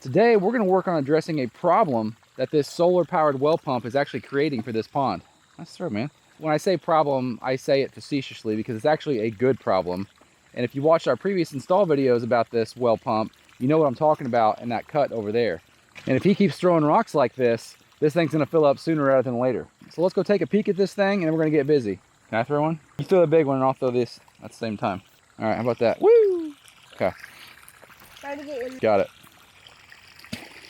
Today we're going to work on addressing a problem that this solar powered well pump is actually creating for this pond. That's true, man. When I say problem, I say it facetiously because it's actually a good problem. And if you watched our previous install videos about this well pump, you know what I'm talking about in that cut over there. And if he keeps throwing rocks like this thing's going to fill up sooner rather than later. So let's go take a peek at this thing and then we're going to get busy. Can I throw one? You throw the big one and I'll throw this at the same time. All right, how about that? Woo! Okay. Got it.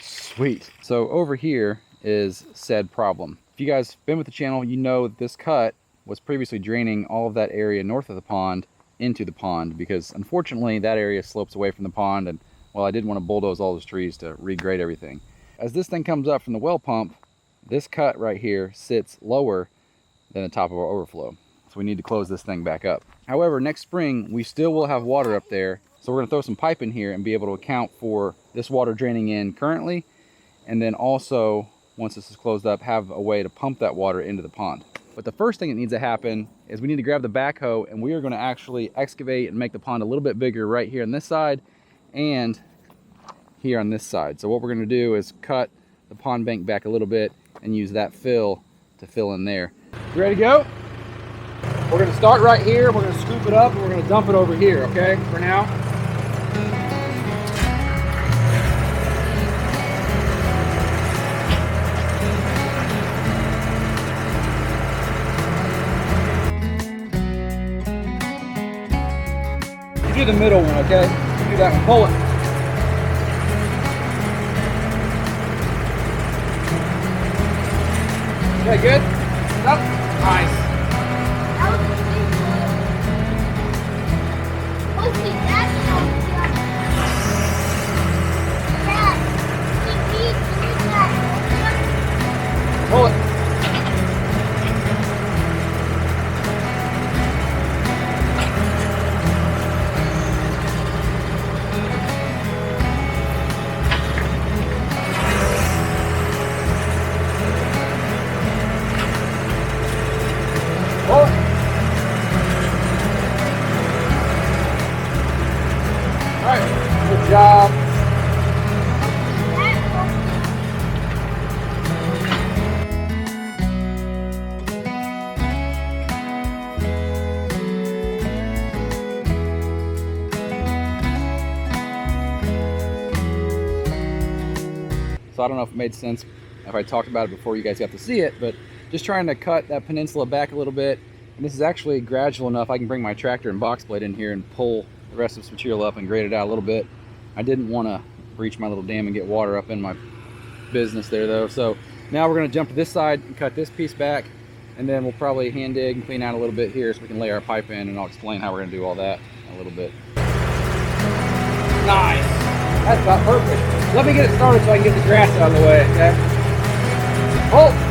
Sweet. So over here is said problem. If you guys have been with the channel, you know this cut was previously draining all of that area north of the pond into the pond because unfortunately that area slopes away from the pond, and well, I didn't want to bulldoze all those trees to regrade everything. As this thing comes up from the well pump, this cut right here sits lower than the top of our overflow. So we need to close this thing back up. However, next spring, we still will have water up there. So we're gonna throw some pipe in here and be able to account for this water draining in currently. And then also, once this is closed up, have a way to pump that water into the pond. But the first thing that needs to happen is we need to grab the backhoe and we are gonna actually excavate and make the pond a little bit bigger right here on this side and here on this side. So what we're gonna do is cut the pond bank back a little bit and use that fill to fill in there. You ready to go? We're gonna start right here, we're gonna scoop it up, and we're gonna dump it over here, okay, for now. You do the middle one, okay? You do that one, pull it. Okay, good? Up. Nice. Pull it. Pull it. All right, good job. So I don't know if it made sense if I talked about it before you guys got to see it, but just trying to cut that peninsula back a little bit. And this is actually gradual enough I can bring my tractor and box blade in here and pull the rest of this material up and grade it out a little bit. I didn't want to breach my little dam and get water up in my business there though. So now we're going to jump to this side and cut this piece back, and then we'll probably hand dig and clean out a little bit here so we can lay our pipe in, and I'll explain how we're going to do all that in a little bit. Nice. That's about perfect. Let me get it started so I can get the grass out of the way, okay? Oh!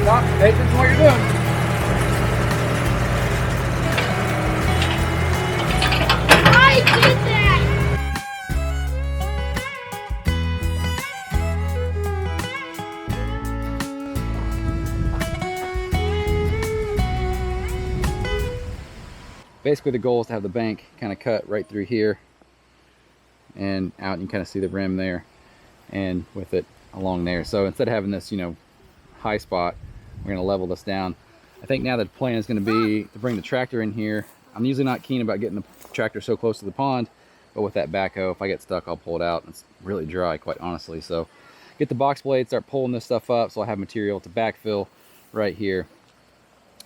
Stop, pay attention to what you're doing. I did that! Basically the goal is to have the bank kind of cut right through here and out, and you kind of see the rim there and with it along there. So instead of having this, you know, high spot, we're going to level this down. I think now the plan is going to be to bring the tractor in here. I'm usually not keen about getting the tractor so close to the pond, but with that backhoe, if I get stuck, I'll pull it out. It's really dry, quite honestly. So get the box blade, start pulling this stuff up so I have material to backfill right here.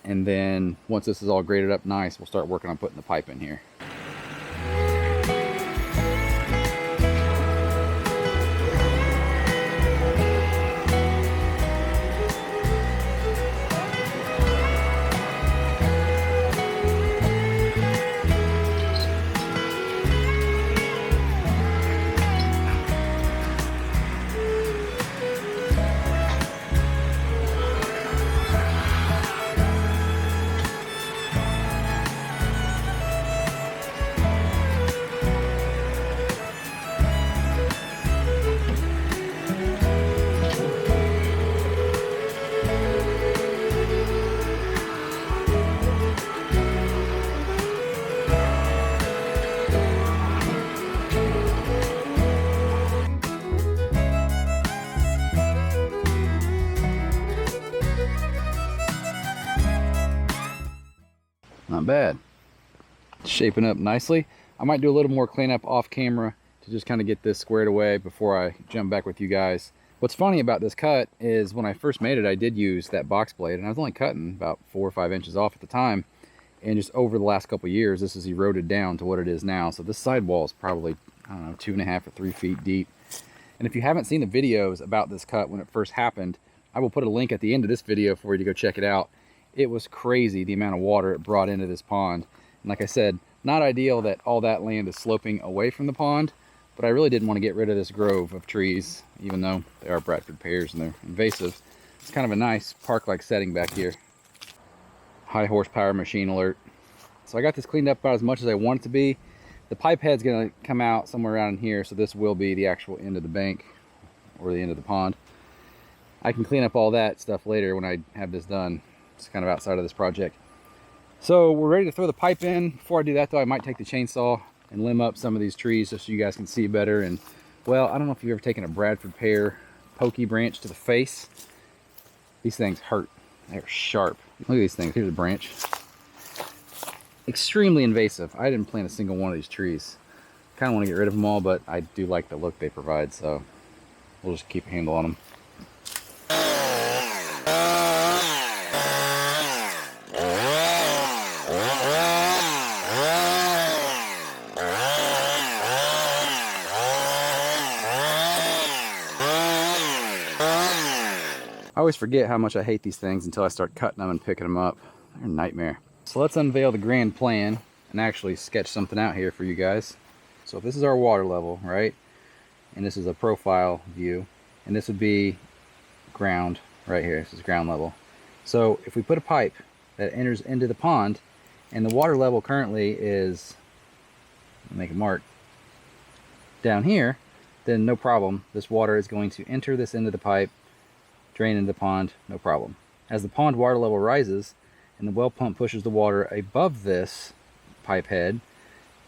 And then once this is all graded up nice, we'll start working on putting the pipe in here. Not bad. It's shaping up nicely. I might do a little more cleanup off camera to just kind of get this squared away before I jump back with you guys. What's funny about this cut is when I first made it, I did use that box blade, and I was only cutting about 4 or 5 inches off at the time. And just over the last couple of years, this has eroded down to what it is now. So this sidewall is probably, I don't know, 2.5 or 3 feet deep. And if you haven't seen the videos about this cut when it first happened, I will put a link at the end of this video for you to go check it out. It was crazy the amount of water it brought into this pond. And like I said, not ideal that all that land is sloping away from the pond, but I really didn't want to get rid of this grove of trees, even though they are Bradford pears and they're invasive. It's kind of a nice park-like setting back here. High horsepower machine alert. So I got this cleaned up about as much as I want it to be. The pipe head's going to come out somewhere around here, so this will be the actual end of the bank or the end of the pond. I can clean up all that stuff later when I have this done. It's kind of outside of this project. So we're ready to throw the pipe in. Before I do that though, I might take the chainsaw and limb up some of these trees just so you guys can see better. And well, I don't know if you've ever taken a Bradford pear pokey branch to the face. These things hurt. They're sharp. Look at these things. Here's a branch. Extremely invasive. I didn't plant a single one of these trees. Kind of want to get rid of them all, but I do like the look they provide, so we'll just keep a handle on them. I always forget how much I hate these things until I start cutting them and picking them up. They're a nightmare. So let's unveil the grand plan and actually sketch something out here for you guys. So if this is our water level, right? And this is a profile view. And this would be ground right here. This is ground level. So if we put a pipe that enters into the pond and the water level currently is, make a mark, down here, then no problem. This water is going to enter this into the pipe, drain into the pond, no problem. As the pond water level rises and the well pump pushes the water above this pipe head,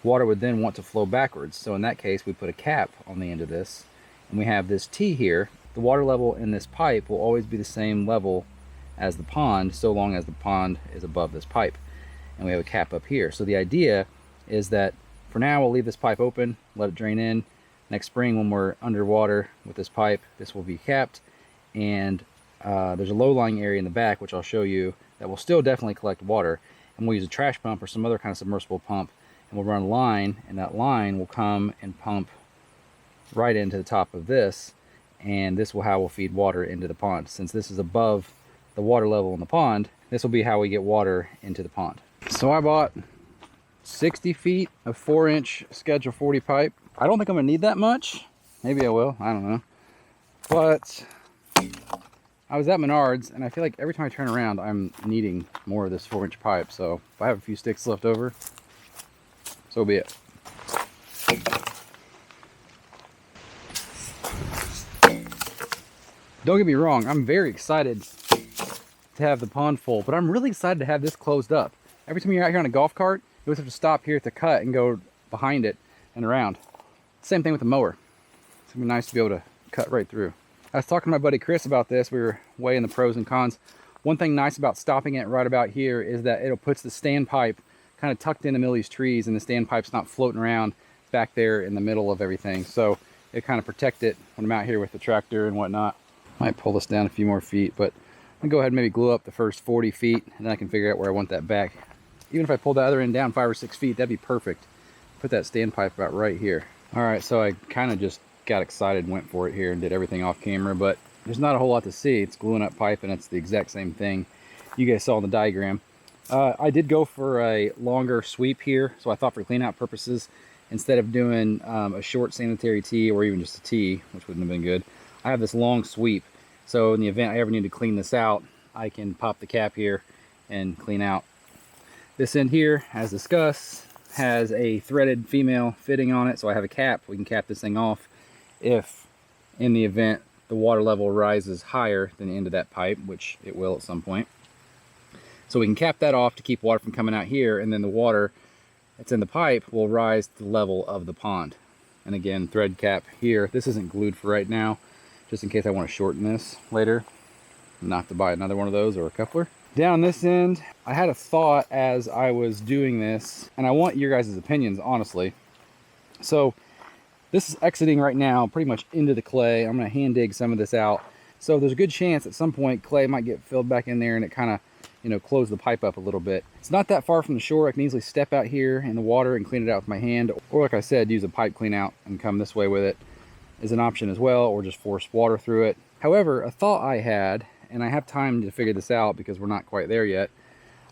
water would then want to flow backwards. So in that case, we put a cap on the end of this, and we have this T here. The water level in this pipe will always be the same level as the pond, so long as the pond is above this pipe. And we have a cap up here. So the idea is that for now, we'll leave this pipe open, let it drain in. Next spring, when we're underwater with this pipe, this will be capped. And there's a low-lying area in the back, which I'll show you, that will still definitely collect water. And we'll use a trash pump or some other kind of submersible pump, and we'll run a line, and that line will come and pump right into the top of this, and this will how we'll feed water into the pond. Since this is above the water level in the pond, this will be how we get water into the pond. So I bought 60 feet of 4-inch Schedule 40 pipe. I don't think I'm gonna need that much. Maybe I will, I don't know. But I was at Menards, and I feel like every time I turn around, I'm needing more of this 4-inch pipe. So if I have a few sticks left over, so be it. Don't get me wrong, I'm very excited to have the pond full, but I'm really excited to have this closed up. Every time you're out here on a golf cart, you always have to stop here to cut and go behind it and around. Same thing with the mower. It's gonna be nice to be able to cut right through. I was talking to my buddy Chris about this. We were weighing the pros and cons. One thing nice about stopping it right about here is that it puts the standpipe kind of tucked in the middle of these trees, and the standpipe's not floating around back there in the middle of everything. So it kind of protect it when I'm out here with the tractor and whatnot. Might pull this down a few more feet, but I'm gonna go ahead and maybe glue up the first 40 feet, and then I can figure out where I want that back. Even if I pull the other end down 5 or 6 feet, that'd be perfect. Put that standpipe about right here. All right, so I kind of just got excited and went for it here and did everything off camera, but there's not a whole lot to see. It's gluing up pipe, and it's the exact same thing you guys saw in the diagram. I did go for a longer sweep here, so I thought for clean out purposes, instead of doing a short sanitary tee or even just a tee, which wouldn't have been good, I have this long sweep. So in the event I ever need to clean this out, I can pop the cap here and clean out. This end here, as discussed, has a threaded female fitting on it, so I have a cap. We can cap this thing off if in the event the water level rises higher than the end of that pipe, which it will at some point. So we can cap that off to keep water from coming out here, and then the water that's in the pipe will rise to the level of the pond. And again, thread cap here. This isn't glued for right now, just in case I want to shorten this later. Not to buy another one of those or a coupler. Down this end, I had a thought as I was doing this, and I want your guys' opinions, honestly. So this is exiting right now pretty much into the clay. I'm going to hand dig some of this out. So there's a good chance at some point clay might get filled back in there and it kind of, you know, close the pipe up a little bit. It's not that far from the shore. I can easily step out here in the water and clean it out with my hand, or like I said, use a pipe clean out and come this way with it is an option as well, or just force water through it. However, a thought I had, and I have time to figure this out because we're not quite there yet,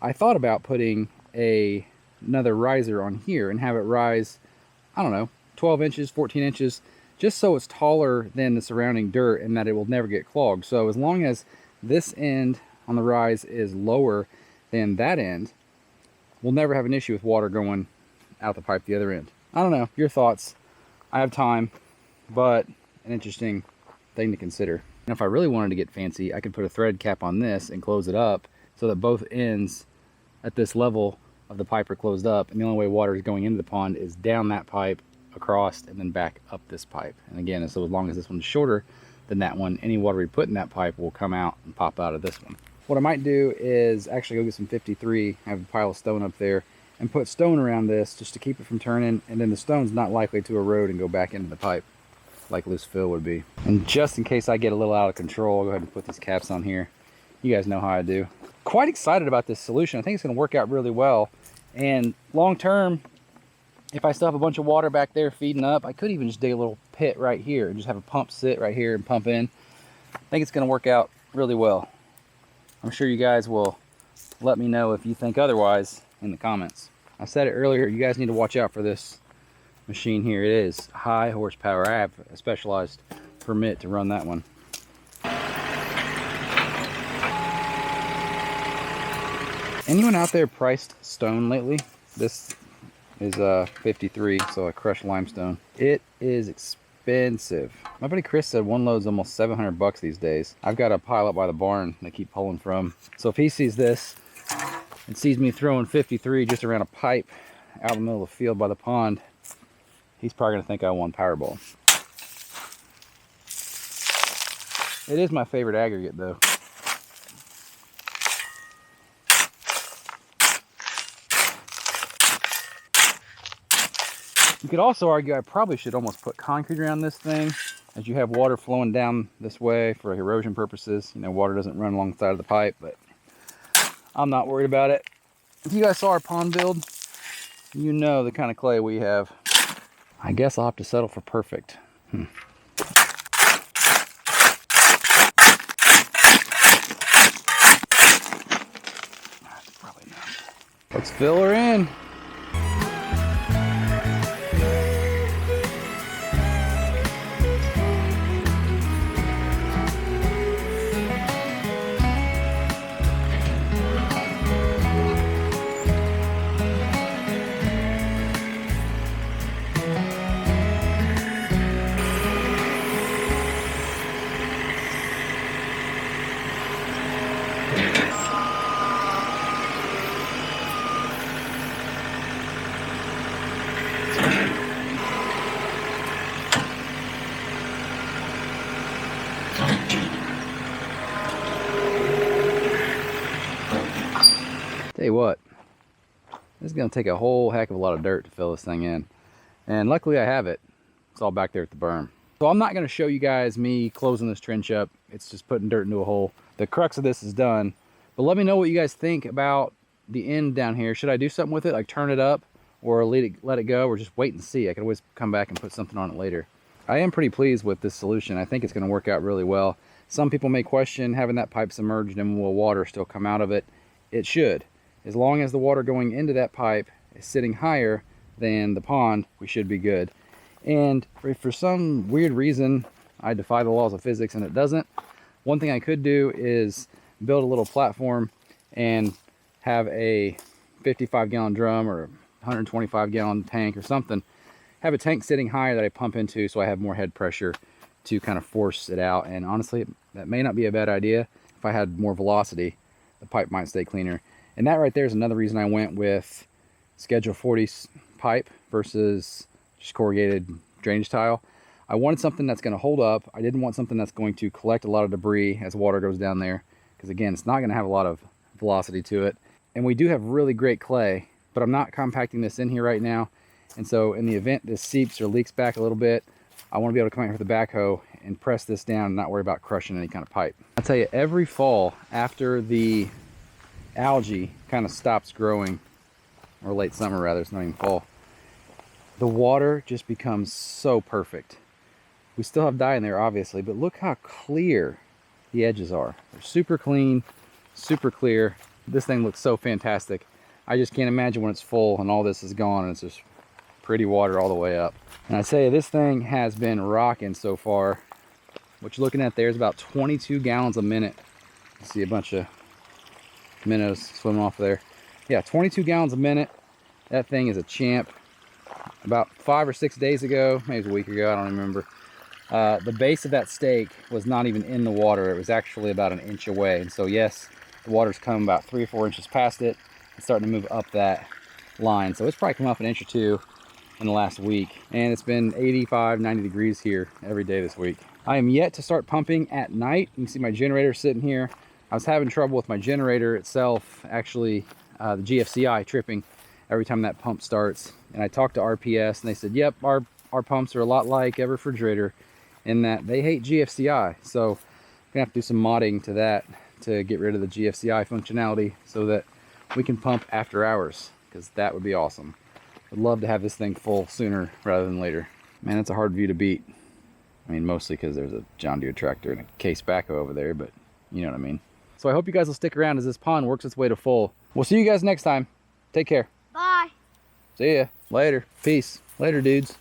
I thought about putting another riser on here and have it rise, I don't know, 12 inches, 14 inches, just so it's taller than the surrounding dirt and that it will never get clogged. So as long as this end on the rise is lower than that end, we'll never have an issue with water going out the pipe the other end. I don't know, your thoughts. I have time, but an interesting thing to consider. And if I really wanted to get fancy, I could put a thread cap on this and close it up so that both ends at this level of the pipe are closed up, and the only way water is going into the pond is down that pipe, across, and then back up this pipe. And again, so as long as this one's shorter than that one, any water we put in that pipe will come out and pop out of this one. What I might do is actually go get some 53, have a pile of stone up there, and put stone around this just to keep it from turning, and then the stone's not likely to erode and go back into the pipe like loose fill would be. And just in case I get a little out of control, I'll go ahead and put these caps on here. You guys know how I do. Quite excited about this solution. I think it's going to work out really well. And long term, if I still have a bunch of water back there feeding up, I could even just dig a little pit right here and just have a pump sit right here and pump in. I think it's going to work out really well. I'm sure you guys will let me know if you think otherwise in the comments. I said it earlier, you guys need to watch out for this machine here. It is high horsepower. I have a specialized permit to run that one. Anyone out there priced stone lately? This is 53, so a crushed limestone. It is expensive. My buddy Chris said one load's almost 700 bucks these days. I've got a pile up by the barn they keep pulling from. So if he sees this and sees me throwing 53 just around a pipe out in the middle of the field by the pond, he's probably gonna think I won Powerball. It is my favorite aggregate though. You could also argue I probably should almost put concrete around this thing, as you have water flowing down this way for erosion purposes. You know, water doesn't run alongside of the pipe, but I'm not worried about it. If you guys saw our pond build, you know the kind of clay we have. I guess I'll have to settle for perfect. Probably not. Let's fill her in. Tell you what, this is going to take a whole heck of a lot of dirt to fill this thing in. And luckily I have it. It's all back there at the berm. So I'm not going to show you guys me closing this trench up. It's just putting dirt into a hole. The crux of this is done. But let me know what you guys think about the end down here. Should I do something with it, like turn it up, or let it go, or just wait and see? I can always come back and put something on it later. I am pretty pleased with this solution. I think it's going to work out really well. Some people may question having that pipe submerged and will water still come out of it. It should. As long as the water going into that pipe is sitting higher than the pond, we should be good. And for some weird reason, I defy the laws of physics and it doesn't. One thing I could do is build a little platform and have a 55-gallon drum or 125-gallon tank or something. Have a tank sitting higher that I pump into so I have more head pressure to kind of force it out. And honestly, that may not be a bad idea. If I had more velocity, the pipe might stay cleaner. And that right there is another reason I went with Schedule 40 pipe versus just corrugated drainage tile. I wanted something that's going to hold up. I didn't want something that's going to collect a lot of debris as water goes down there, because again, it's not going to have a lot of velocity to it. And we do have really great clay, but I'm not compacting this in here right now. And so in the event this seeps or leaks back a little bit, I want to be able to come out here with a backhoe and press this down and not worry about crushing any kind of pipe. I'll tell you, every fall after the algae kind of stops growing, or late summer rather, it's not even fall, the water just becomes so perfect. We still have dye in there obviously, but look how clear the edges are. They're super clean, super clear. This thing looks so fantastic. I just can't imagine when it's full and all this is gone and it's just pretty water all the way up. And I tell you, this thing has been rocking so far. What you're looking at there is about 22 gallons a minute. You see a bunch of minnows swimming off there. Yeah, 22 gallons a minute. That thing is a champ. About 5 or 6 days ago, maybe a week ago, I don't remember, the base of that stake was not even in the water. It was actually about an inch away. And so yes, the water's come about 3 or 4 inches past it. It's starting to move up that line. So it's probably come up an inch or two in the last week. And it's been 85, 90 degrees here every day this week. I am yet to start pumping at night. You can see my generator sitting here. I was having trouble with my generator itself, actually the GFCI tripping every time that pump starts. And I talked to RPS and they said, yep, our pumps are a lot like a refrigerator in that they hate GFCI. So I'm gonna have to do some modding to that to get rid of the GFCI functionality so that we can pump after hours, because that would be awesome. I'd love to have this thing full sooner rather than later. Man, it's a hard view to beat. I mean, mostly because there's a John Deere tractor and a case backhoe over there, but you know what I mean. So I hope you guys will stick around as this pond works its way to full. We'll see you guys next time. Take care. Bye. See ya. Later. Peace. Later, dudes.